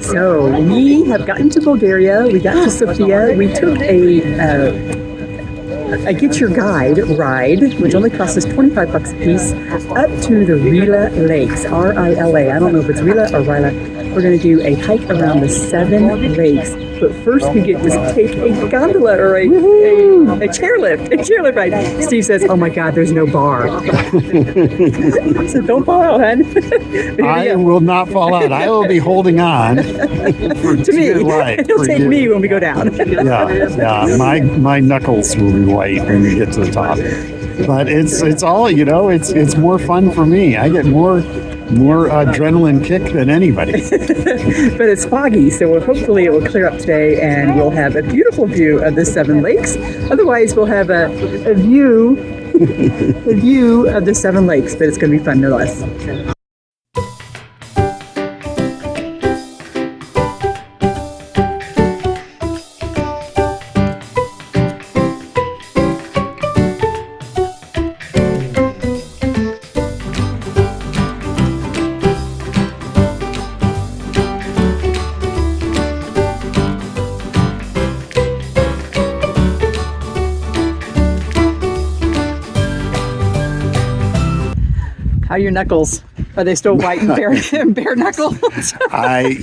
So we have gotten to Bulgaria. We got to Sofia. We took a get your guide ride, which only cost us 25 bucks a piece, up to the Rila Lakes, R-I-L-A. I don't know if it's Rila or Rila. We're going to do a hike around the 7 lakes. But first we get to take a gondola or a chairlift ride. Steve says, oh my God, there's no bar. So don't fall out, hon. I will not fall out. I will be holding on to me. It'll take me when we go down. Yeah. My knuckles will be white when we get to the top. But it's all, it's more fun for me. I get more adrenaline kick than anybody. But it's foggy, so hopefully it will clear up today and we'll have a beautiful view of the 7 lakes. Otherwise, we'll have a view of the 7 lakes, but it's going to be fun no less. How are your knuckles? Are they still white and bare knuckles? I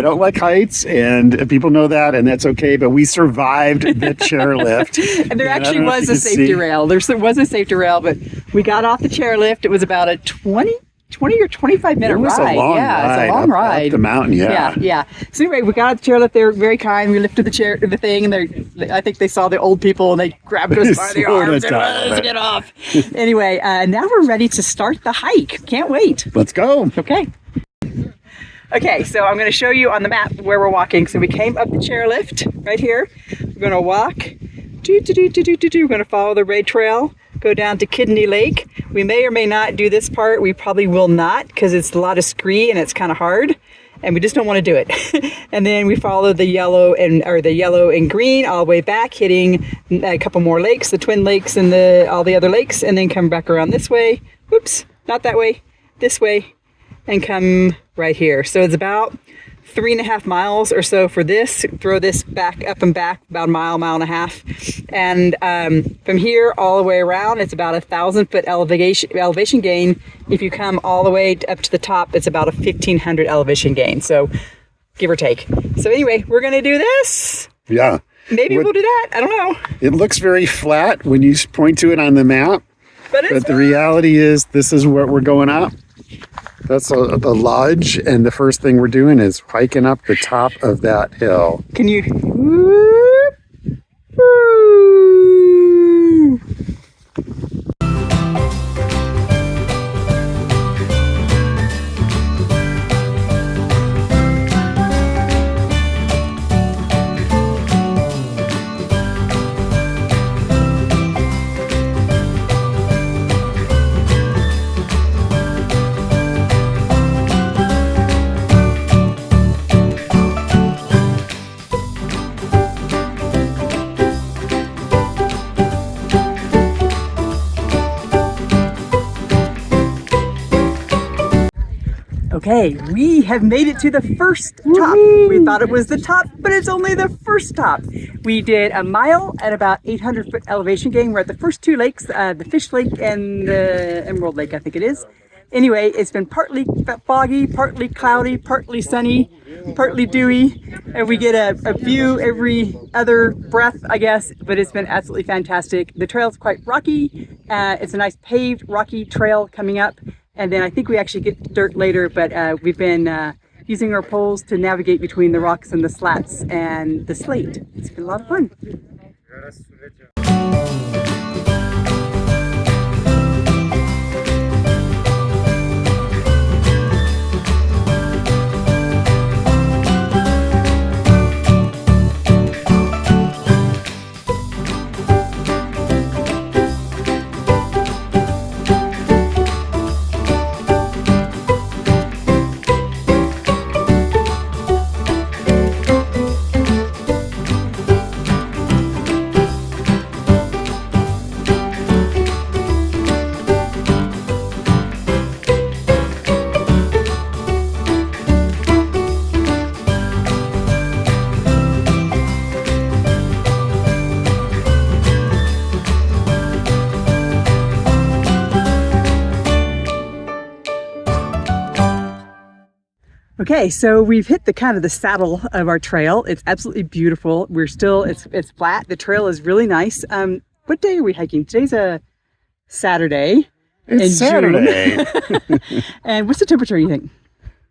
don't like heights, and people know that, and that's okay. But we survived the chairlift. And there actually was a safety rail. There was a safety rail, but we got off the chairlift. It was about a 20 or 25-minute ride. It was a long ride. It's a long ride. Up the mountain, Yeah. So anyway, we got off the chairlift. They were very kind. We lifted the thing, and I think they saw the old people, and they grabbed us by the arms and let's get off. Anyway, now we're ready to start the hike. Can't wait. Let's go. Okay, so I'm going to show you on the map where we're walking. So we came up the chairlift right here. We're going to walk. We're going to follow the raid trail. Go down to Kidney Lake. We may or may not do this part. We probably will not because it's a lot of scree and it's kind of hard and we just don't want to do it. And then we follow the yellow and green all the way back, hitting a couple more lakes, the Twin Lakes and all the other lakes, and then come back around this way. Oops, not that way, this way, and come right here. So it's about 3.5 miles or so for this. Throw this back up and back about a mile and a half. And from here all the way around, it's about 1,000-foot elevation gain. If you come all the way up to the top, it's about a 1,500 elevation gain. So give or take. So anyway, we're going to do this. Yeah. Maybe we'll do that. I don't know. It looks very flat when you point to it on the map. But the reality is this is where we're going up. That's the lodge, and the first thing we're doing is hiking up the top of that hill. Can you? Okay, we have made it to the first top. We thought it was the top, but it's only the first top. We did a mile at about 800-foot elevation gain. We're at the first 2 lakes, the Fish Lake and the Emerald Lake, I think it is. Anyway, it's been partly foggy, partly cloudy, partly sunny, partly dewy, and we get a view every other breath, I guess, but it's been absolutely fantastic. The trail's quite rocky. It's a nice paved, rocky trail coming up. And then I think we actually get dirt later, but we've been using our poles to navigate between the rocks and the slats and the slate. It's been a lot of fun. Okay, so we've hit the kind of the saddle of our trail. It's absolutely beautiful. It's flat. The trail is really nice. What day are we hiking? Today's a Saturday. It's Saturday. And what's the temperature, you think?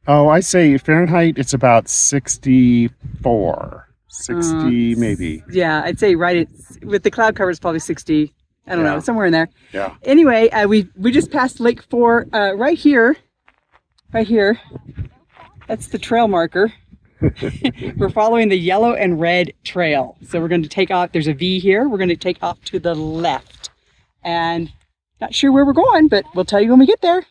Oh, I say Fahrenheit, it's about 64. 60 maybe. Yeah, I'd say with the cloud cover, it's probably 60. I don't know, somewhere in there. Yeah. Anyway, we just passed Lake 4 right here. Right here. That's the trail marker. We're following the yellow and red trail. So we're going to take off. There's a V here. We're going to take off to the left. And not sure where we're going, but we'll tell you when we get there.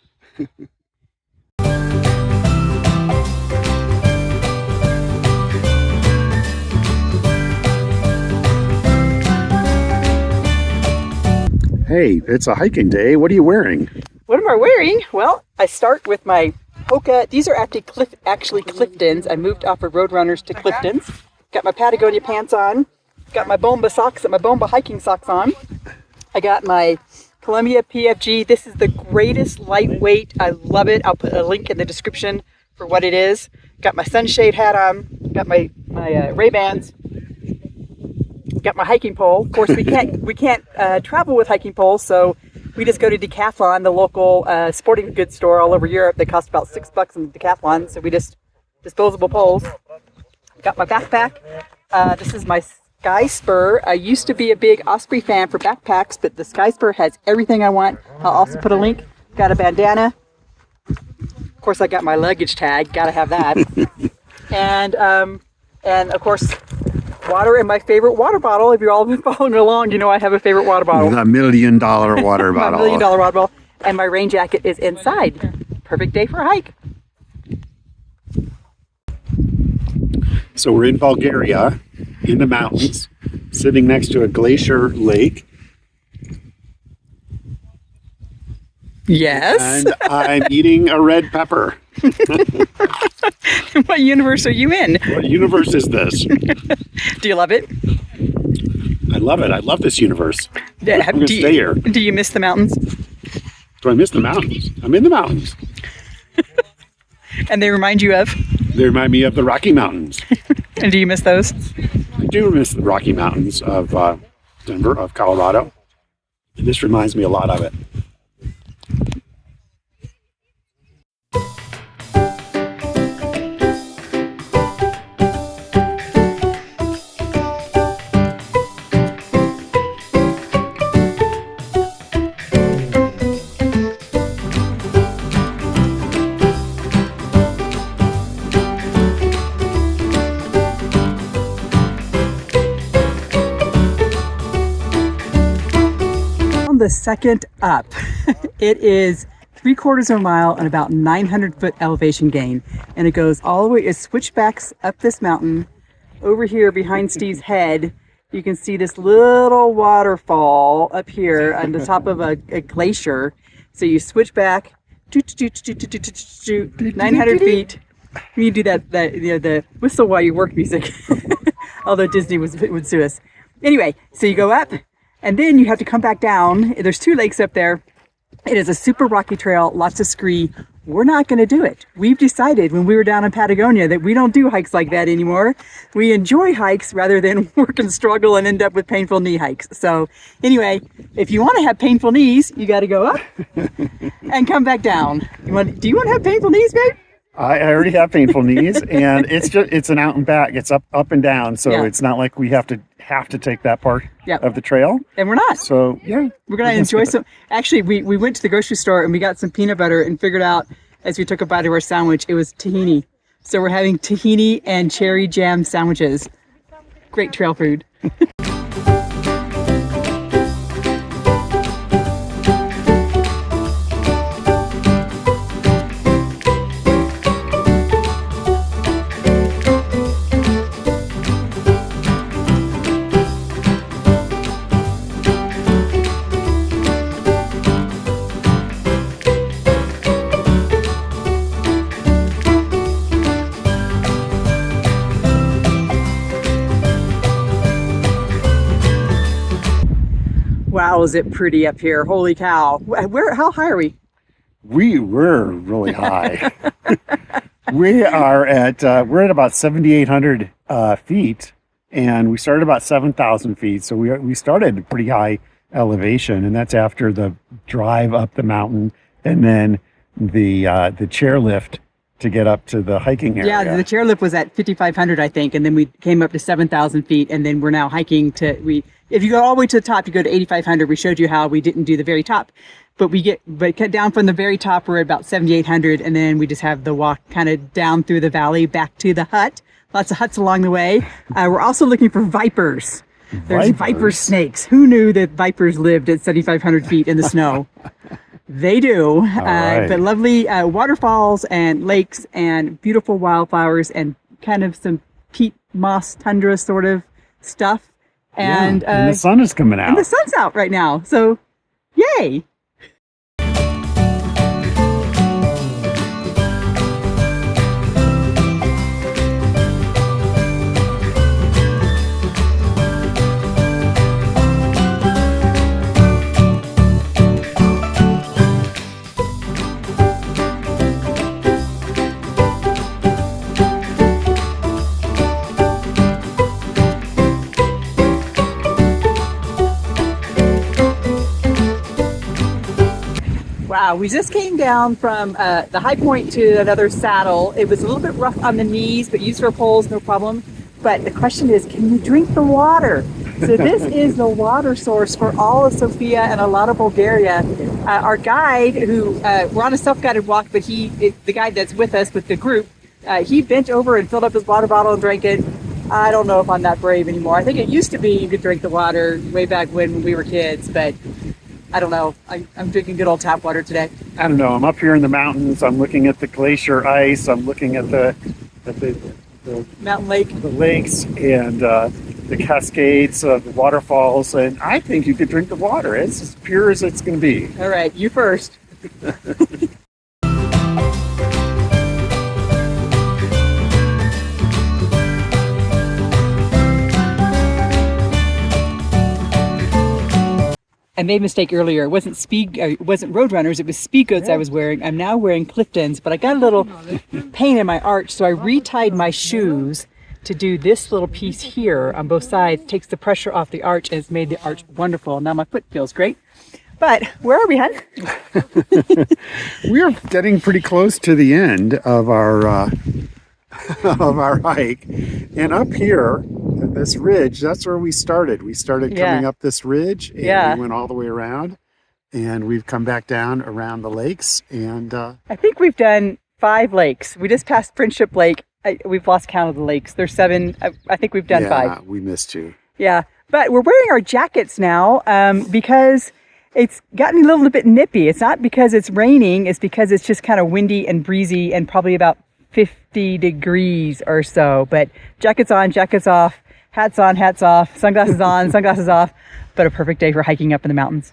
Hey, it's a hiking day. What are you wearing? What am I wearing? Well, I start with my Hoka. These are actually Cliftons. I moved off of Roadrunners to Cliftons. Got my Patagonia pants on. Got my Bomba hiking socks on. I got my Columbia PFG. This is the greatest lightweight. I love it. I'll put a link in the description for what it is. Got my sunshade hat on. Got my Ray-Bans. Got my hiking pole. Of course, we can't travel with hiking poles, so we just go to Decathlon, the local sporting goods store all over Europe. They cost about $6 in Decathlon, so we just disposable poles. Got my backpack. This is my Sky Spur. I used to be a big Osprey fan for backpacks, but the Sky Spur has everything I want. I'll also put a link. Got a bandana. Of course, I got my luggage tag. Gotta have that. and of course, water and my favorite water bottle. If you've all been following along, you know I have a favorite water bottle. $1 million water bottle. $1 million water bottle. And my rain jacket is inside. Perfect day for a hike. So we're in Bulgaria, in the mountains, sitting next to a glacier lake. Yes. And I'm eating a red pepper. What universe are you in? What universe is this? Do you love it? I love it. I love this universe. Yeah, I'm going to stay here. Do you miss the mountains? Do I miss the mountains? I'm in the mountains. And they remind you of? They remind me of the Rocky Mountains. And do you miss those? I do miss the Rocky Mountains of Denver, of Colorado. And this reminds me a lot of it. The second up. It is 3/4 of a mile and about 900-foot elevation gain, and it goes all the way. It switchbacks up this mountain. Over here behind Steve's head, you can see this little waterfall up here on the top of a glacier. So you switch back 900 feet. You do that the whistle while you work music. Although Disney would sue us. Anyway, so you go up. And then you have to come back down. There's 2 lakes up there. It is a super rocky trail, lots of scree. We're not going to do it. We've decided when we were down in Patagonia that we don't do hikes like that anymore. We enjoy hikes rather than work and struggle and end up with painful knee hikes. So anyway, if you want to have painful knees, you got to go up and come back down. Do you want to have painful knees, babe? I already have painful knees, and it's an out and back. It's up and down, so it's not like we have to take that part of the trail. And we're not. So yeah, we're gonna enjoy some. Actually, we went to the grocery store and we got some peanut butter and figured out as we took a bite of our sandwich it was tahini. So we're having tahini and cherry jam sandwiches. Great trail food. Wow, is it pretty up here? Holy cow. How high are we? We were really high. We are at we're at about 7,800 feet, and we started about 7,000 feet. So we started at pretty high elevation, and that's after the drive up the mountain, and then the chairlift to get up to the hiking area. Yeah, the chairlift was at 5,500, I think, and then we came up to 7,000 feet, and then we're now hiking to If you go all the way to the top, you go to 8,500. We showed you how we didn't do the very top, but cut down from the very top. We're at about 7,800, and then we just have the walk kind of down through the valley back to the hut. Lots of huts along the way. We're also looking for vipers. There's viper snakes. Who knew that vipers lived at 7,500 feet in the snow? They do. Right. But lovely waterfalls and lakes and beautiful wildflowers and kind of some peat moss tundra sort of stuff. And the sun is coming out. And the sun's out right now. So, yay. Wow, we just came down from the high point to another saddle. It was a little bit rough on the knees, but used our poles, no problem. But the question is, can you drink the water? So this is the water source for all of Sofia and a lot of Bulgaria. Our guide, who we're on a self-guided walk, but the guide that's with us with the group, he bent over and filled up his water bottle and drank it. I don't know if I'm that brave anymore. I think it used to be you could drink the water way back when we were kids, but I don't know. I'm drinking good old tap water today. I don't know. I'm up here in the mountains. I'm looking at the glacier ice. I'm looking at the mountain lake, the lakes, and the cascades, the waterfalls. And I think you could drink the water. It's as pure as it's going to be. All right, you first. I made a mistake earlier. It wasn't Roadrunners. It was Speedgoats I was wearing. I'm now wearing Cliftons, but I got a little pain in my arch, so I retied my shoes to do this little piece here on both sides. Takes the pressure off the arch and it's made the arch wonderful. Now my foot feels great. But where are we, hon? We're getting pretty close to the end of our hike, and up here at this ridge, that's where we started. We started coming up this ridge, and we went all the way around, and we've come back down around the lakes. And I think we've done 5 lakes. We just passed Friendship Lake. We've lost count of the lakes. There's 7. I think we've done 5. Yeah, we missed 2. Yeah, but we're wearing our jackets now because it's gotten a little bit nippy. It's not because it's raining. It's because it's just kind of windy and breezy and probably about 50 degrees or so. But jackets on, jackets off, hats on, hats off, sunglasses on, sunglasses off. But a perfect day for hiking up in the mountains.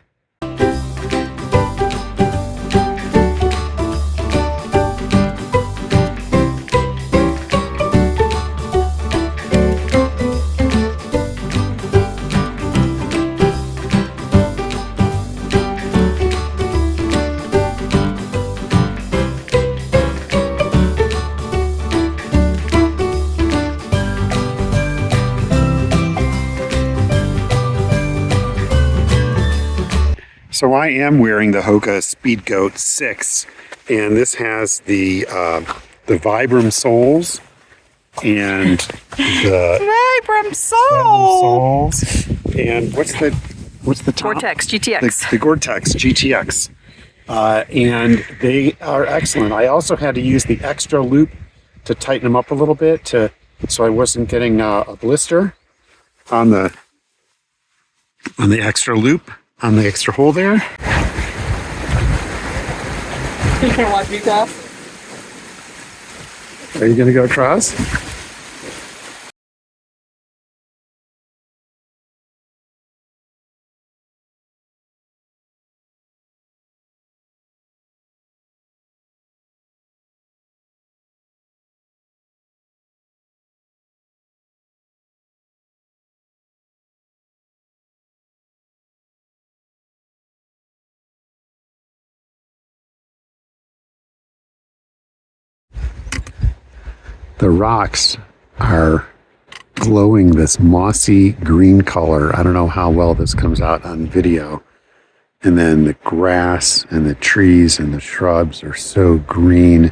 So I am wearing the Hoka Speedgoat 6, and this has the Vibram soles and the Vibram soles. And what's the top? Gore-Tex GTX. The Gore-Tex GTX. And they are excellent. I also had to use the extra loop to tighten them up a little bit so I wasn't getting a blister on the extra loop. On the extra hole there. You can watch me cross. Are you going to go across? the rocks are glowing this mossy green color. I don't know how well this comes out on video. And then the grass and the trees and the shrubs are so green.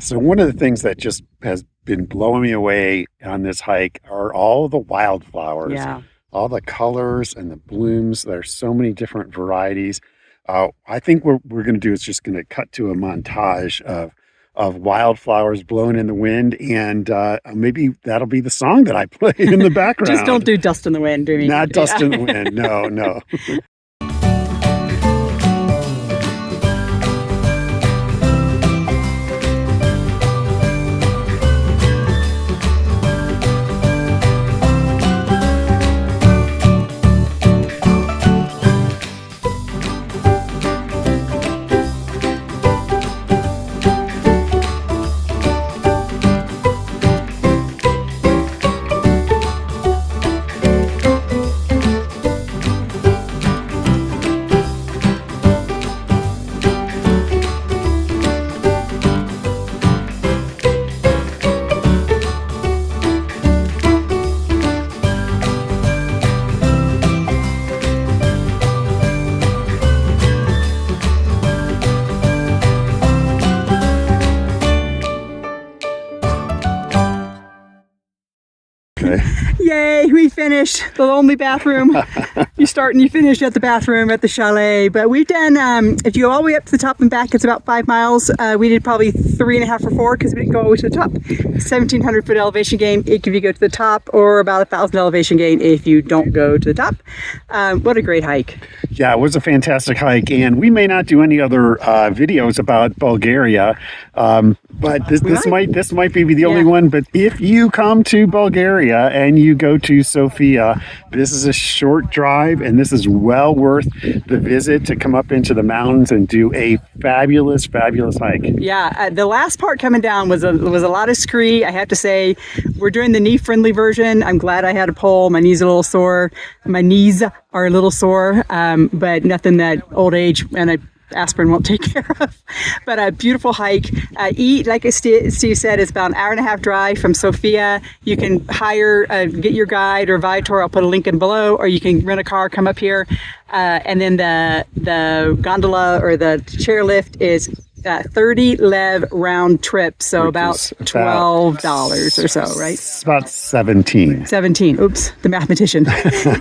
So one of the things that just has been blowing me away on this hike are all the wildflowers. Yeah. All the colors and the blooms. There's so many different varieties. I think what we're going to do is just going to cut to a montage of wildflowers blowing in the wind, and maybe that'll be the song that I play in the background. Just don't do Dust in the Wind, do me. Not Dust in the Wind. No, no. Okay. Yay, we finished the lonely bathroom. You start and you finish at the bathroom at the chalet. But we've done, if you go all the way up to the top and back, it's about 5 miles. We did probably 3.5 or 4 because we didn't go all the way to the top. 1,700 foot elevation gain if you go to the top, or about 1,000 elevation gain if you don't go to the top. What a great hike. Yeah, it was a fantastic hike, and we may not do any other videos about Bulgaria, but this might be the only one. But if you come to Bulgaria and you go to Sofia, this is a short drive, and this is well worth the visit to come up into the mountains and do a fabulous hike. Yeah, the last part coming down was a lot of scree. I have to say, we're doing the knee-friendly version. I'm glad I had a pole. My knees are a little sore. My knees are a little sore, but nothing that old age and aspirin won't take care of. But a beautiful hike. Like Steve said, it's about an hour and a half drive from Sofia. You can hire, get your guide or Viator. I'll put a link in below, or you can rent a car, come up here. And then the gondola or the chairlift is 30 lev round trip, so about $12 or so, right? It's about 17. 17. Oops, the mathematician.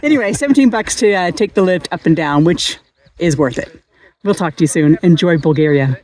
Anyway, $17 to take the lift up and down, which is worth it. We'll talk to you soon. Enjoy Bulgaria.